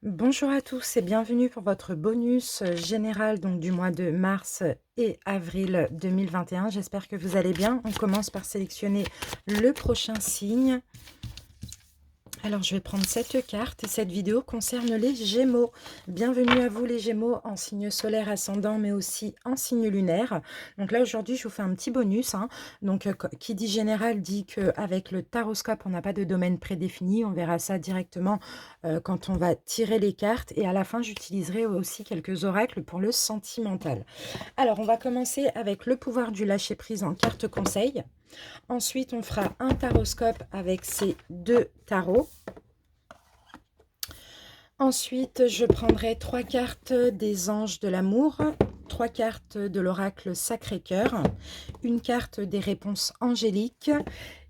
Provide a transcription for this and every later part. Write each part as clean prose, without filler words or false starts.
Bonjour à tous et bienvenue pour votre bonus général donc du mois de mars et avril 2021. J'espère que vous allez bien. On commence par sélectionner le prochain signe. Alors, je vais prendre cette carte et cette vidéo concerne les Gémeaux. Bienvenue à vous les Gémeaux en signe solaire ascendant mais aussi en signe lunaire. Donc là, aujourd'hui, je vous fais un petit bonus. Donc, qui dit général dit qu'avec le taroscope, on n'a pas de domaine prédéfini. On verra ça directement quand on va tirer les cartes. Et à la fin, j'utiliserai aussi quelques oracles pour le sentimental. Alors, on va commencer avec le pouvoir du lâcher-prise en carte conseil. Ensuite, on fera un taroscope avec ces deux tarots. Ensuite, je prendrai 3 cartes des anges de l'amour, 3 cartes de l'oracle Sacré-Cœur, une carte des réponses angéliques,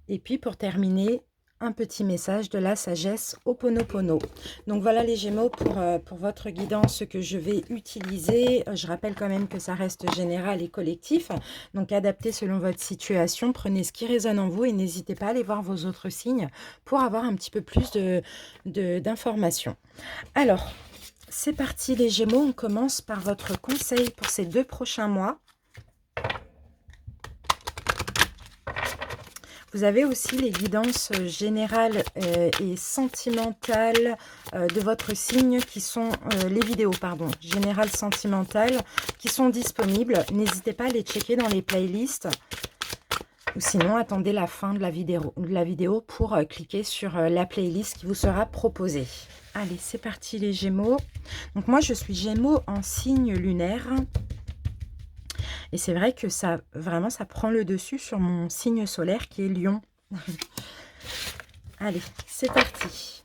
et puis pour terminer, un petit message de la sagesse Ho'oponopono. Donc voilà les Gémeaux pour votre guidance que je vais utiliser. Je rappelle quand même que ça reste général et collectif, donc adapté selon votre situation. Prenez ce qui résonne en vous et n'hésitez pas à aller voir vos autres signes pour avoir un petit peu plus d'informations. Alors, c'est parti les Gémeaux, on commence par votre conseil pour ces 2 prochains mois. Vous avez aussi les guidances générales et sentimentales de votre signe qui sont, les vidéos, pardon, générales sentimentales qui sont disponibles. N'hésitez pas à les checker dans les playlists ou sinon attendez la fin de la vidéo pour cliquer sur la playlist qui vous sera proposée. Allez, c'est parti les Gémeaux. Donc moi, je suis Gémeaux en signe lunaire. Et c'est vrai que ça, vraiment, ça prend le dessus sur mon signe solaire qui est Lion. Allez, c'est parti.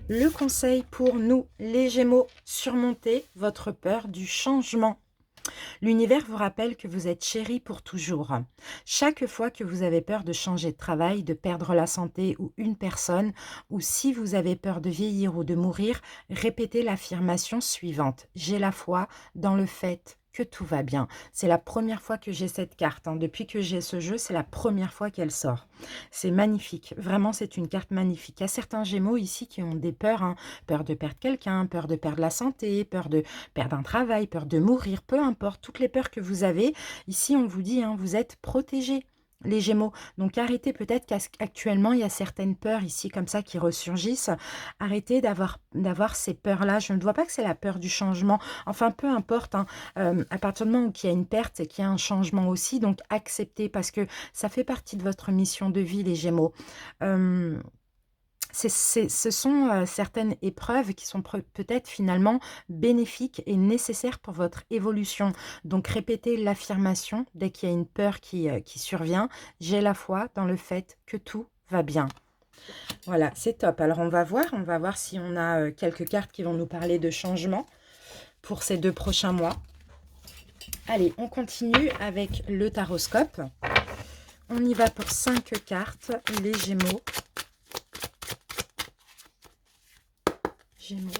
Le conseil pour nous, les Gémeaux, surmonter votre peur du changement. L'univers vous rappelle que vous êtes chéri pour toujours. Chaque fois que vous avez peur de changer de travail, de perdre la santé ou une personne, ou si vous avez peur de vieillir ou de mourir, répétez l'affirmation suivante. J'ai la foi dans le fait que tout va bien. C'est la première fois que j'ai cette carte. Depuis que j'ai ce jeu, c'est la première fois qu'elle sort. C'est magnifique. Vraiment, c'est une carte magnifique. Il y a certains Gémeaux ici qui ont des peurs. Peur de perdre quelqu'un, peur de perdre la santé, peur de perdre un travail, peur de mourir, peu importe. Toutes les peurs que vous avez, ici, on vous dit, vous êtes protégés. Les Gémeaux. Donc arrêtez peut-être qu'actuellement, il y a certaines peurs ici comme ça qui ressurgissent. Arrêtez d'avoir ces peurs-là. Je ne vois pas que c'est la peur du changement. Enfin, peu importe. À partir du moment où il y a une perte, c'est qu'il y a un changement aussi. Donc acceptez parce que ça fait partie de votre mission de vie, les Gémeaux. Ce sont certaines épreuves qui sont peut-être finalement bénéfiques et nécessaires pour votre évolution. Donc répétez l'affirmation dès qu'il y a une peur qui survient. J'ai la foi dans le fait que tout va bien. Voilà, c'est top. Alors on va voir si on a quelques cartes qui vont nous parler de changement pour ces 2 prochains mois. Allez, on continue avec le taroscope. On y va pour 5 cartes, les Gémeaux. Gémeaux.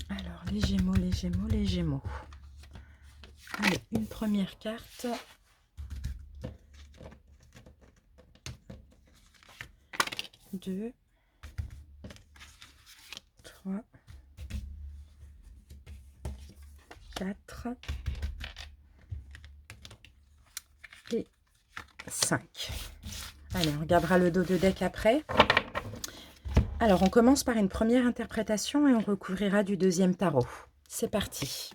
Alors, les Gémeaux, les Gémeaux, les Gémeaux. Allez, une première carte. Deux. 3. 4. Et 5. Allez, on regardera le dos de deck après. Alors, on commence par une première interprétation et on recouvrira du deuxième tarot. C'est parti.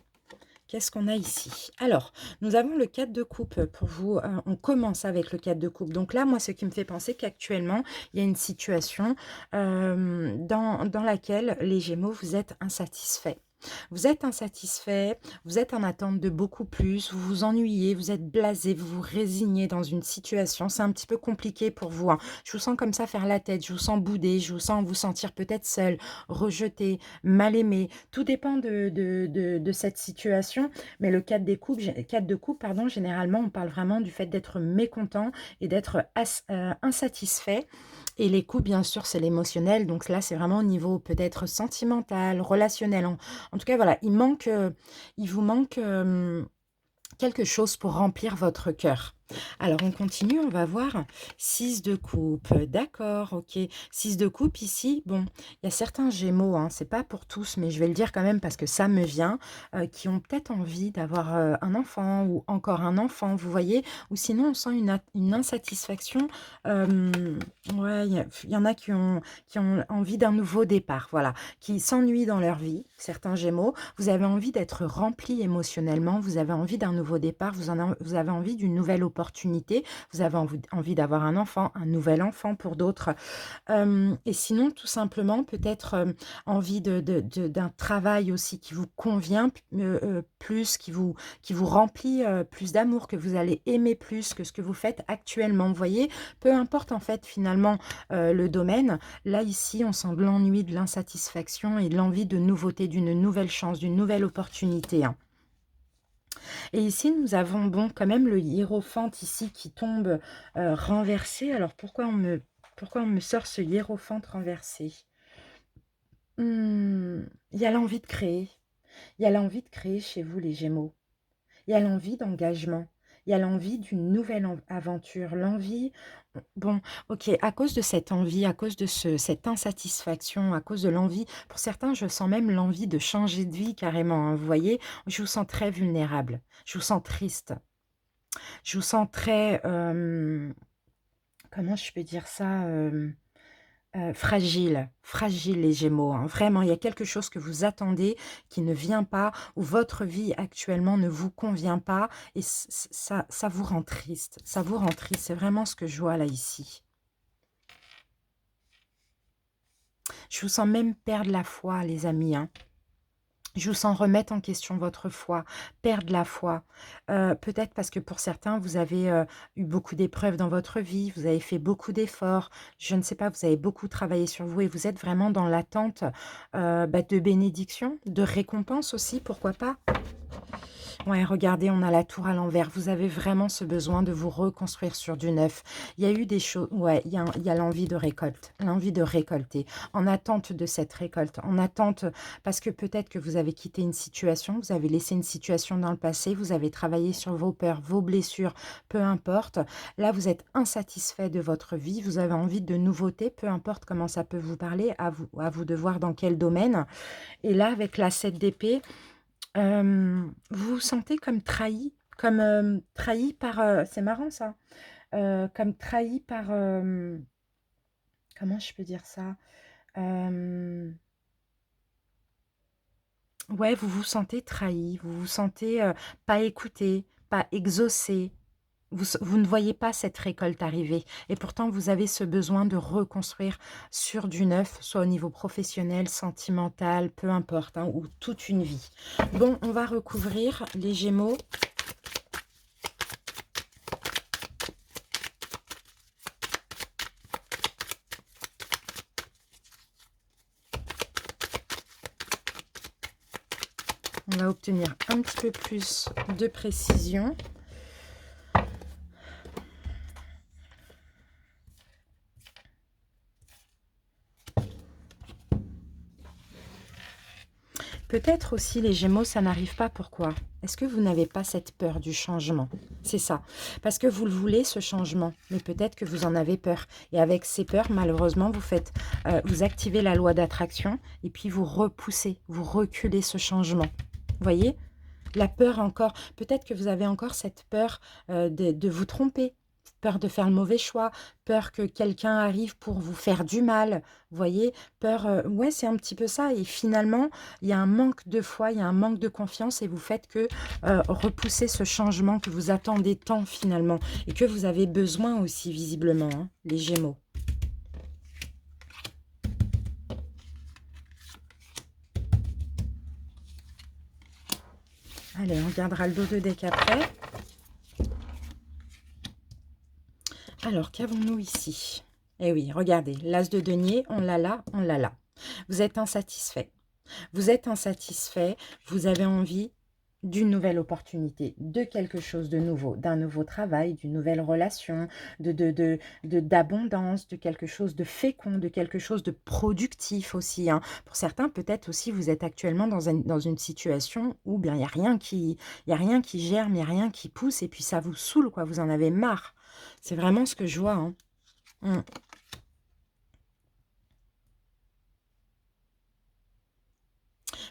Qu'est-ce qu'on a ici? Alors, nous avons le 4 de coupe pour vous. On commence avec le 4 de coupe. Donc là, moi, ce qui me fait penser qu'actuellement, il y a une situation dans laquelle les Gémeaux, vous êtes insatisfaits. Vous êtes insatisfait, vous êtes en attente de beaucoup plus, vous vous ennuyez, vous êtes blasé, vous vous résignez dans une situation. C'est un petit peu compliqué pour vous. Je vous sens comme ça faire la tête, je vous sens bouder, je vous sens vous sentir peut-être seul, rejeté, mal aimé. Tout dépend de cette situation. Mais le 4 de coupe, pardon, généralement, on parle vraiment du fait d'être mécontent et d'être insatisfait. Et les coups, bien sûr, c'est l'émotionnel. Donc là, c'est vraiment au niveau peut-être sentimental, relationnel. En tout cas, voilà, il vous manque quelque chose pour remplir votre cœur. Alors, on continue, on va voir 6 de coupe. D'accord, OK. 6 de coupe ici, bon, il y a certains gémeaux, hein, c'est pas pour tous, mais je vais le dire quand même parce que ça me vient, qui ont peut-être envie d'avoir, un enfant ou encore un enfant, vous voyez? Ou sinon on sent une insatisfaction, ouais, il y en a qui ont envie d'un nouveau départ, voilà, qui s'ennuient dans leur vie, certains gémeaux. Vous avez envie d'être rempli émotionnellement, vous avez envie d'un nouveau départ, vous avez envie d'une nouvelle opportunité, vous avez envie d'avoir un enfant, un nouvel enfant pour d'autres. Et sinon, tout simplement, peut-être envie d'un travail aussi qui vous convient plus, qui vous remplit plus d'amour, que vous allez aimer plus que ce que vous faites actuellement. Vous voyez, peu importe en fait finalement le domaine, là ici, on sent de l'ennui, de l'insatisfaction et de l'envie de nouveauté, d'une nouvelle chance, d'une nouvelle opportunité, hein. Et ici, nous avons, bon, quand même le hiérophante ici qui tombe renversé. Alors, pourquoi on me sort ce hiérophante renversé? Il y a l'envie de créer. Il y a l'envie de créer chez vous, les Gémeaux. Il y a l'envie d'engagement. Il y a l'envie d'une nouvelle aventure. L'envie, bon, ok, à cause de cette envie, à cause de cette insatisfaction, à cause de l'envie, pour certains, je sens même l'envie de changer de vie carrément, hein, vous voyez, je vous sens très vulnérable, je vous sens triste, je vous sens très, comment je peux dire ça, fragile, fragile les Gémeaux, hein. Vraiment, il y a quelque chose que vous attendez qui ne vient pas, ou votre vie actuellement ne vous convient pas, et ça vous rend triste. Ça vous rend triste, c'est vraiment ce que je vois là ici. Je vous sens même perdre la foi, les amis, hein. Je vous sens remettre en question votre foi, perdre la foi. Peut-être parce que pour certains, vous avez eu beaucoup d'épreuves dans votre vie, vous avez fait beaucoup d'efforts, je ne sais pas, vous avez beaucoup travaillé sur vous et vous êtes vraiment dans l'attente de bénédiction, de récompense aussi, pourquoi pas. Ouais, regardez, on a la tour à l'envers. Vous avez vraiment ce besoin de vous reconstruire sur du neuf. Il y a eu des choses, ouais, il y a l'envie de récolte, l'envie de récolter, en attente de cette récolte, en attente, parce que peut-être que vous avez quitté une situation, vous avez laissé une situation dans le passé, vous avez travaillé sur vos peurs, vos blessures, peu importe. Là, vous êtes insatisfait de votre vie, vous avez envie de nouveautés, peu importe comment ça peut vous parler, à vous de voir dans quel domaine. Et là, avec la 7 d'épée, vous vous sentez comme, trahi par, c'est marrant ça, comme trahi par, comment je peux dire ça? Hem, ouais, vous vous sentez trahi, vous vous sentez, pas écouté, pas exaucé. Vous ne voyez pas cette récolte arriver et pourtant vous avez ce besoin de reconstruire sur du neuf, soit au niveau professionnel, sentimental, peu importe, hein, ou toute une vie. Bon, on va recouvrir les Gémeaux. On va obtenir un petit peu plus de précision. Peut-être aussi les Gémeaux, ça n'arrive pas. Pourquoi? Est-ce que vous n'avez pas cette peur du changement? C'est ça. Parce que vous le voulez, ce changement, mais peut-être que vous en avez peur. Et avec ces peurs, malheureusement, vous activez la loi d'attraction et puis vous repoussez, vous reculez ce changement. Vous voyez? La peur encore, peut-être que vous avez encore cette peur de vous tromper, peur de faire le mauvais choix, peur que quelqu'un arrive pour vous faire du mal, vous voyez? Peur, ouais, c'est un petit peu ça et finalement, il y a un manque de foi, il y a un manque de confiance et vous faites que repousser ce changement que vous attendez tant finalement et que vous avez besoin aussi visiblement, hein, les Gémeaux. Allez, on regardera le dos de deck après. Alors, qu'avons-nous ici? Eh oui, regardez, l'as de denier, on l'a là, on l'a là. Vous êtes insatisfait. Vous êtes insatisfait, vous avez envie d'une nouvelle opportunité, de quelque chose de nouveau, d'un nouveau travail, d'une nouvelle relation, d'abondance, de quelque chose de fécond, de quelque chose de productif aussi, hein. Pour certains, peut-être aussi, vous êtes actuellement dans une situation où bien, il y a rien qui germe, il n'y a rien qui pousse, et puis ça vous saoule, quoi, vous en avez marre. C'est vraiment ce que je vois, hein. Mm.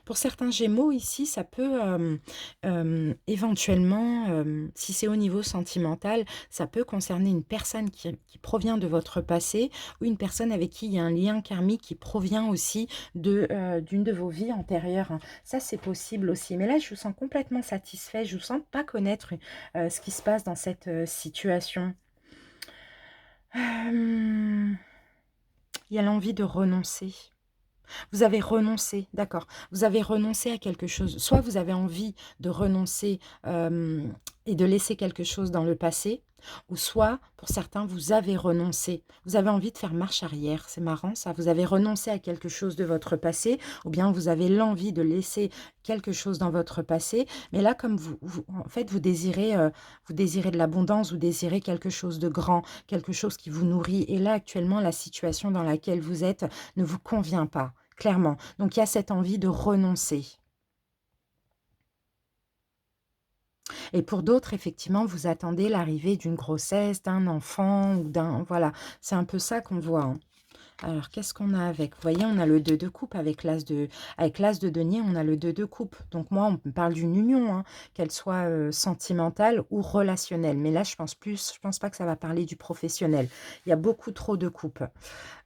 Pour certains Gémeaux ici, ça peut éventuellement, si c'est au niveau sentimental, ça peut concerner une personne qui provient de votre passé ou une personne avec qui il y a un lien karmique qui provient aussi d'une de vos vies antérieures, hein. Ça, c'est possible aussi. Mais là, je vous sens complètement satisfait. Je ne vous sens pas connaître ce qui se passe dans cette situation. Il y a l'envie de renoncer. Vous avez renoncé, d'accord. Vous avez renoncé à quelque chose. Soit vous avez envie de renoncer et de laisser quelque chose dans le passé, ou soit, pour certains, vous avez renoncé. Vous avez envie de faire marche arrière. C'est marrant ça. Vous avez renoncé à quelque chose de votre passé, ou bien vous avez l'envie de laisser quelque chose dans votre passé. Mais là, comme en fait, vous désirez de l'abondance, vous désirez quelque chose de grand, quelque chose qui vous nourrit. Et là, actuellement, la situation dans laquelle vous êtes ne vous convient pas, clairement. Donc, il y a cette envie de renoncer. Et pour d'autres, effectivement, vous attendez l'arrivée d'une grossesse, d'un enfant ou d'un... Voilà, c'est un peu ça qu'on voit, hein. Alors, qu'est-ce qu'on a avec? Vous voyez, on a le 2 de coupe avec l'as de denier, on a le 2 de coupe. Donc moi, on me parle d'une union, hein, qu'elle soit sentimentale ou relationnelle. Mais là, je pense pas que ça va parler du professionnel. Il y a beaucoup trop de coupes.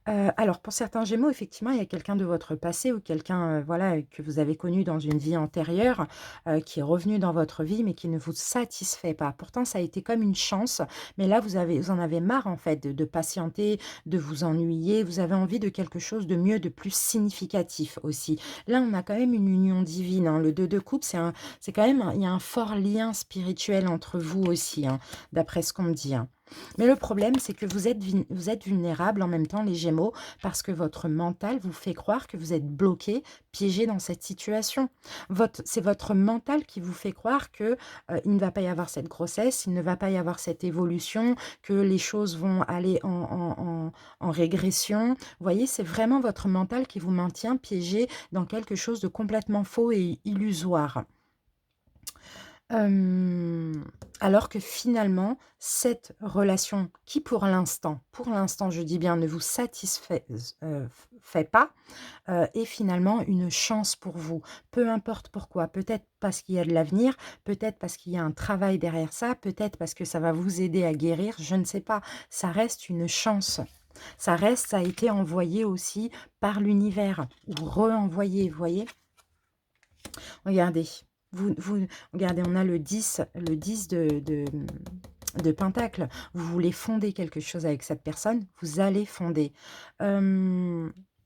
Alors pour certains Gémeaux, effectivement, il y a quelqu'un de votre passé ou quelqu'un, voilà, que vous avez connu dans une vie antérieure, qui est revenu dans votre vie, mais qui ne vous satisfait pas. Pourtant, ça a été comme une chance, mais là, vous en avez marre, en fait, de patienter, de vous ennuyer. Vous avez envie de quelque chose de mieux, de plus significatif aussi. Là, on a quand même une union divine, hein. Le 2 de coupe, c'est quand même il y a un fort lien spirituel entre vous aussi, hein, d'après ce qu'on me dit, hein. Mais le problème, c'est que vous êtes vulnérable en même temps, les Gémeaux, parce que votre mental vous fait croire que vous êtes bloqué, piégé dans cette situation. C'est votre mental qui vous fait croire que il ne va pas y avoir cette grossesse, il ne va pas y avoir cette évolution, que les choses vont aller en régression. Vous voyez, c'est vraiment votre mental qui vous maintient piégé dans quelque chose de complètement faux et illusoire. Hem, alors que finalement, cette relation qui pour l'instant je dis bien, ne vous satisfait fait pas, est finalement une chance pour vous. Peu importe pourquoi, peut-être parce qu'il y a de l'avenir, peut-être parce qu'il y a un travail derrière ça, peut-être parce que ça va vous aider à guérir, je ne sais pas. Ça reste une chance. Ça a été envoyé aussi par l'univers ou re-envoyé, vous voyez? Regardez, regardez, on a le 10 de Pentacle. Vous voulez fonder quelque chose avec cette personne, vous allez fonder.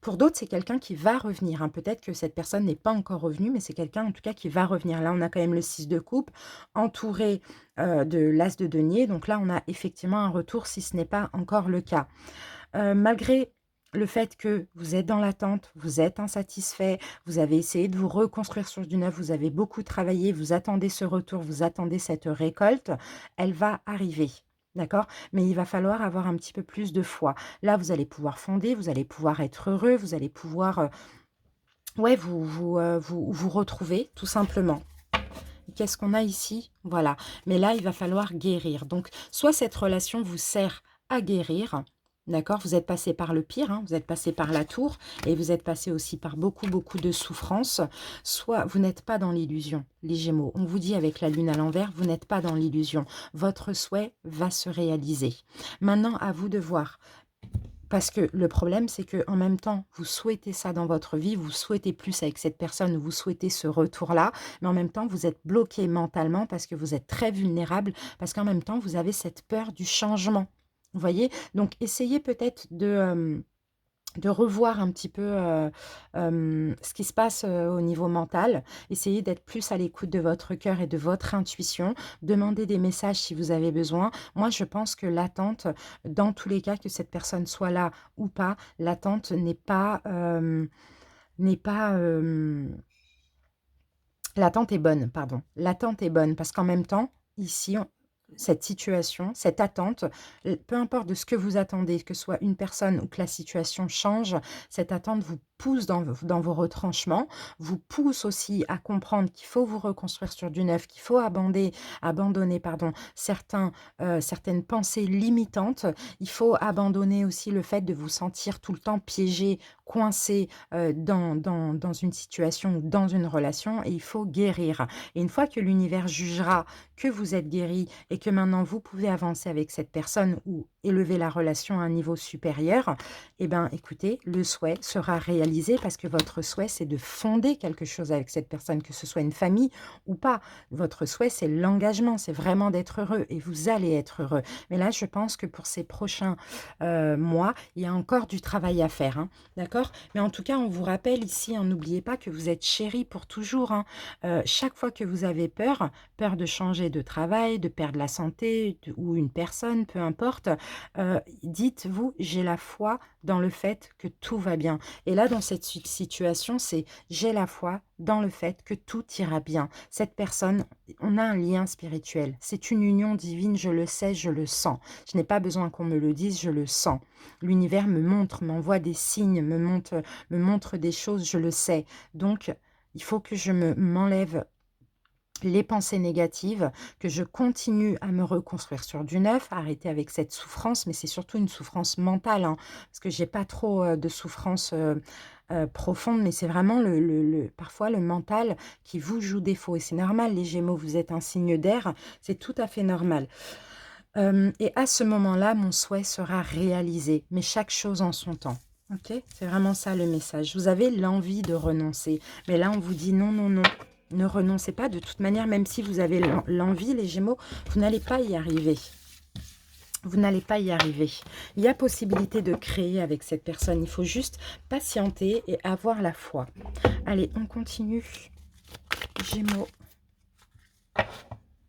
Pour d'autres, c'est quelqu'un qui va revenir, hein. Peut-être que cette personne n'est pas encore revenue, mais c'est quelqu'un en tout cas qui va revenir. Là, on a quand même le 6 de coupe, entouré de l'as de denier. Donc là, on a effectivement un retour si ce n'est pas encore le cas. Malgré le fait que vous êtes dans l'attente, vous êtes insatisfait, vous avez essayé de vous reconstruire sur du neuf, vous avez beaucoup travaillé, vous attendez ce retour, vous attendez cette récolte, elle va arriver. D'accord? Mais il va falloir avoir un petit peu plus de foi. Là, vous allez pouvoir fonder, vous allez pouvoir être heureux, vous allez pouvoir ouais, vous retrouver, tout simplement. Qu'est-ce qu'on a ici? Voilà. Mais là, il va falloir guérir. Donc, soit cette relation vous sert à guérir, d'accord? Vous êtes passé par le pire, hein, vous êtes passé par la tour et vous êtes passé aussi par beaucoup, beaucoup de souffrances. Soit vous n'êtes pas dans l'illusion, les Gémeaux. On vous dit avec la lune à l'envers, vous n'êtes pas dans l'illusion. Votre souhait va se réaliser. Maintenant, à vous de voir. Parce que le problème, c'est que en même temps, vous souhaitez ça dans votre vie, vous souhaitez plus avec cette personne, vous souhaitez ce retour-là, mais en même temps, vous êtes bloqué mentalement parce que vous êtes très vulnérable, parce qu'en même temps, vous avez cette peur du changement. Vous voyez? Donc, essayez peut-être de revoir un petit peu ce qui se passe au niveau mental. Essayez d'être plus à l'écoute de votre cœur et de votre intuition. Demandez des messages si vous avez besoin. Moi, je pense que l'attente, dans tous les cas, que cette personne soit là ou pas, l'attente n'est pas L'attente est bonne, pardon. L'attente est bonne parce qu'en même temps, ici, cette situation, cette attente, peu importe de ce que vous attendez, que ce soit une personne ou que la situation change, cette attente vous pousse dans vos retranchements, vous pousse aussi à comprendre qu'il faut vous reconstruire sur du neuf, qu'il faut abandonner pardon, certaines pensées limitantes. Il faut abandonner aussi le fait de vous sentir tout le temps piégé, coincé dans une situation ou dans une relation, et il faut guérir. Et une fois que l'univers jugera que vous êtes guéri et que maintenant vous pouvez avancer avec cette personne ou élever la relation à un niveau supérieur, eh bien écoutez, le souhait sera réalisé parce que votre souhait c'est de fonder quelque chose avec cette personne, que ce soit une famille ou pas. Votre souhait c'est l'engagement, c'est vraiment d'être heureux et vous allez être heureux. Mais là je pense que pour ces prochains mois, il y a encore du travail à faire, hein, d'accord? Mais en tout cas, on vous rappelle ici, hein, n'oubliez pas que vous êtes chéri pour toujours, hein. Chaque fois que vous avez peur, peur de changer de travail, de perdre la santé ou une personne, peu importe, dites-vous, j'ai la foi dans le fait que tout va bien. Et là, dans cette situation, c'est j'ai la foi dans le fait que tout ira bien. Cette personne, on a un lien spirituel. C'est une union divine, je le sais, je le sens. Je n'ai pas besoin qu'on me le dise, je le sens. L'univers me montre, m'envoie des signes, me montre des choses, je le sais. Donc, il faut que je m'enlève les pensées négatives, que je continue à me reconstruire sur du neuf, arrêter avec cette souffrance, mais c'est surtout une souffrance mentale, hein, parce que j'ai pas trop de souffrance profonde, mais c'est vraiment parfois le mental qui vous joue défaut. Et c'est normal, les Gémeaux, vous êtes un signe d'air, c'est tout à fait normal. Et à ce moment-là, mon souhait sera réalisé, mais chaque chose en son temps. Ok, c'est vraiment ça le message. Vous avez l'envie de renoncer, mais là on vous dit non, non, non. Ne renoncez pas. De toute manière, même si vous avez l'envie, les Gémeaux, vous n'allez pas y arriver. Vous n'allez pas y arriver. Il y a possibilité de créer avec cette personne. Il faut juste patienter et avoir la foi. Allez, on continue. Gémeaux.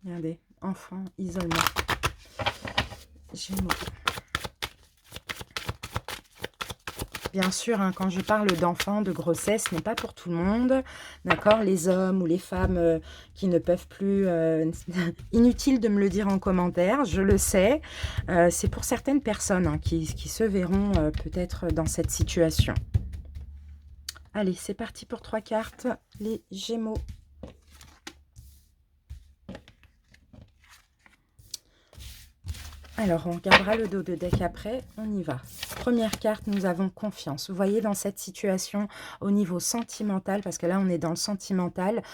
Regardez, enfant, isolement. Gémeaux. Bien sûr, hein, quand je parle d'enfants, de grossesse, ce n'est pas pour tout le monde, d'accord? Les hommes ou les femmes qui ne peuvent plus... inutile de me le dire en commentaire, je le sais. C'est pour certaines personnes hein, qui se verront peut-être dans cette situation. Allez, c'est parti pour 3 cartes, les Gémeaux. Alors, on regardera le dos de deck après, on y va. Première carte, nous avons confiance. Vous voyez, dans cette situation, au niveau sentimental, parce que là, on est dans le sentimental,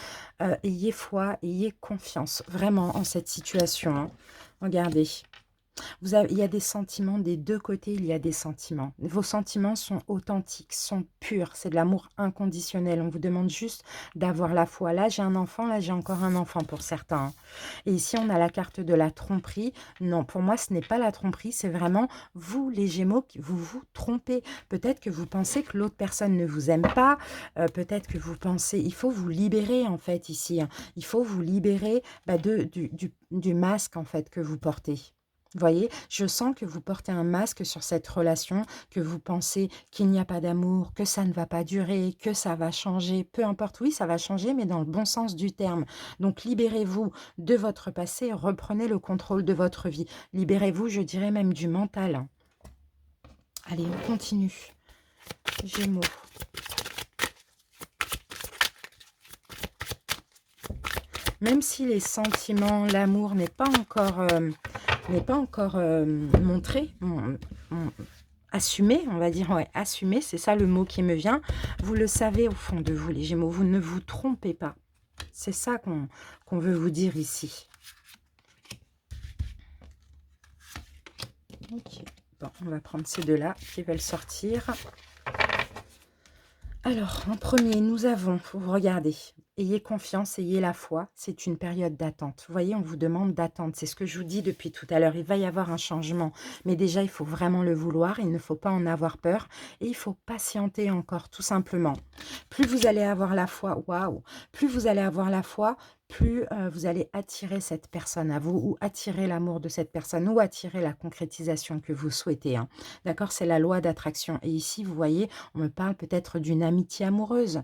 ayez foi, ayez confiance, vraiment, en cette situation, hein. Regardez. Il y a des sentiments, des deux côtés, il y a des sentiments. Vos sentiments sont authentiques, sont purs, c'est de l'amour inconditionnel. On vous demande juste d'avoir la foi. Là, j'ai un enfant, là, j'ai encore un enfant pour certains, hein. Et ici, on a la carte de la tromperie. Non, pour moi, ce n'est pas la tromperie, c'est vraiment vous, les Gémeaux, vous vous trompez. Peut-être que vous pensez que l'autre personne ne vous aime pas, peut-être que vous pensez... Il faut vous libérer, en fait, ici, hein. Il faut vous libérer du masque, en fait, que vous portez. Vous voyez, je sens que vous portez un masque sur cette relation, que vous pensez qu'il n'y a pas d'amour, que ça ne va pas durer, que ça va changer. Peu importe, oui, ça va changer, mais dans le bon sens du terme. Donc, libérez-vous de votre passé, reprenez le contrôle de votre vie. Libérez-vous, je dirais même du mental. Allez, on continue. Gémeaux. Même si les sentiments, l'amour n'est pas encore montré, assumé, on va dire, ouais, assumé, c'est ça le mot qui me vient. Vous le savez au fond de vous, les Gémeaux, vous ne vous trompez pas. C'est ça qu'on veut vous dire ici. Ok, bon, on va prendre ces deux-là qui veulent sortir. Alors, en premier, nous avons, vous regardez, ayez confiance, ayez la foi, c'est une période d'attente. Vous voyez, on vous demande d'attendre, c'est ce que je vous dis depuis tout à l'heure, il va y avoir un changement. Mais déjà, il faut vraiment le vouloir, il ne faut pas en avoir peur et il faut patienter encore, tout simplement. Plus vous allez avoir la foi, waouh, plus vous allez avoir la foi, plus vous allez attirer cette personne à vous, ou attirer l'amour de cette personne, ou attirer la concrétisation que vous souhaitez, hein. D'accord? C'est la loi d'attraction. Et ici, vous voyez, on me parle peut-être d'une amitié amoureuse.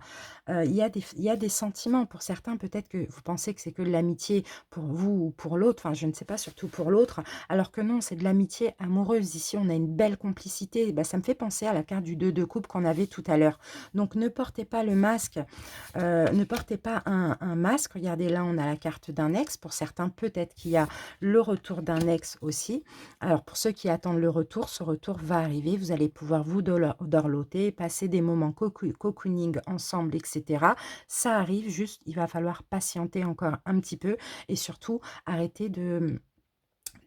Il y a des sentiments. Pour certains, peut-être que vous pensez que c'est que de l'amitié pour vous ou pour l'autre, enfin, je ne sais pas, surtout pour l'autre, alors que non, c'est de l'amitié amoureuse. Ici, on a une belle complicité. Bah, ça me fait penser à la carte du 2 de coupe qu'on avait tout à l'heure. Donc, ne portez pas le masque, ne portez pas un masque. Regardez, là, on a la carte d'un ex. Pour certains, peut-être qu'il y a le retour d'un ex aussi. Alors, pour ceux qui attendent le retour, ce retour va arriver. Vous allez pouvoir vous dorloter, passer des moments cocooning ensemble, etc. Ça arrive, juste, il va falloir patienter encore un petit peu et surtout arrêter de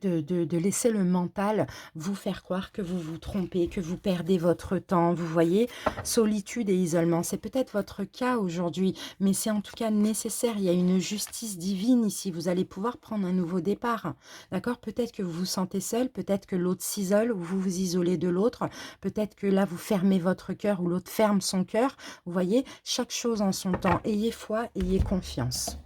laisser le mental vous faire croire que vous vous trompez, que vous perdez votre temps. Vous voyez, solitude et isolement, c'est peut-être votre cas aujourd'hui, mais c'est en tout cas nécessaire. Il y a une justice divine ici. Vous allez pouvoir prendre un nouveau départ. D'accord? Peut-être que vous vous sentez seul, peut-être que l'autre s'isole ou vous vous isolez de l'autre. Peut-être que là, vous fermez votre cœur ou l'autre ferme son cœur. Vous voyez, chaque chose en son temps. Ayez foi, ayez confiance.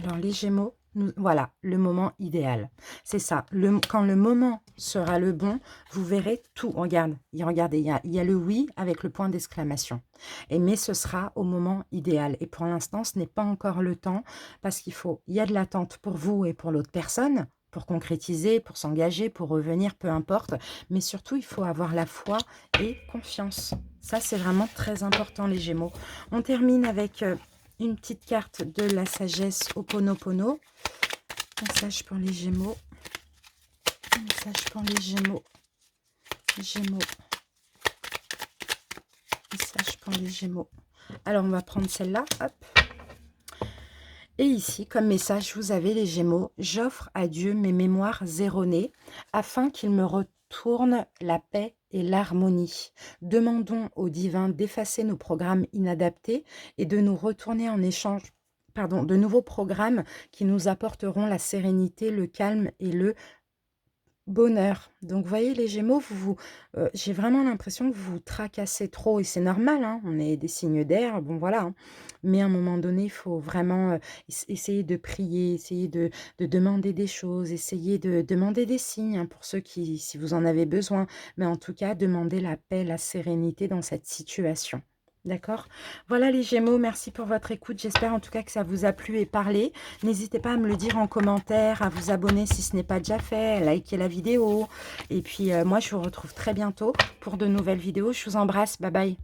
Alors les Gémeaux, voilà, le moment idéal. C'est ça, quand le moment sera le bon, vous verrez tout. Regardez, il y a le oui avec le point d'exclamation. Mais ce sera au moment idéal. Et pour l'instant, ce n'est pas encore le temps parce il y a de l'attente pour vous et pour l'autre personne, pour concrétiser, pour s'engager, pour revenir, peu importe. Mais surtout, il faut avoir la foi et confiance. Ça, c'est vraiment très important, les Gémeaux. On termine avec une petite carte de la sagesse Ho'oponopono. Message pour les Gémeaux. Message pour les Gémeaux. Gémeaux. Message pour les Gémeaux. Alors, on va prendre celle-là. Hop. Et ici, comme message, vous avez les Gémeaux. J'offre à Dieu mes mémoires erronées afin qu'il me retourne la paix et l'harmonie. Demandons au divin d'effacer nos programmes inadaptés et de nous retourner en échange de nouveaux programmes qui nous apporteront la sérénité, le calme et le bonheur. Donc, vous voyez, les Gémeaux, j'ai vraiment l'impression que vous vous tracassez trop. Et c'est normal, hein, on est des signes d'air, bon voilà. Hein. Mais à un moment donné, il faut vraiment essayer de prier, essayer de demander des choses, essayer de demander des signes, hein, pour ceux qui, si vous en avez besoin. Mais en tout cas, demander la paix, la sérénité dans cette situation. D'accord? Voilà les Gémeaux, merci pour votre écoute. J'espère en tout cas que ça vous a plu et parlé. N'hésitez pas à me le dire en commentaire, à vous abonner si ce n'est pas déjà fait, à liker la vidéo. Et puis moi, je vous retrouve très bientôt pour de nouvelles vidéos. Je vous embrasse, bye bye.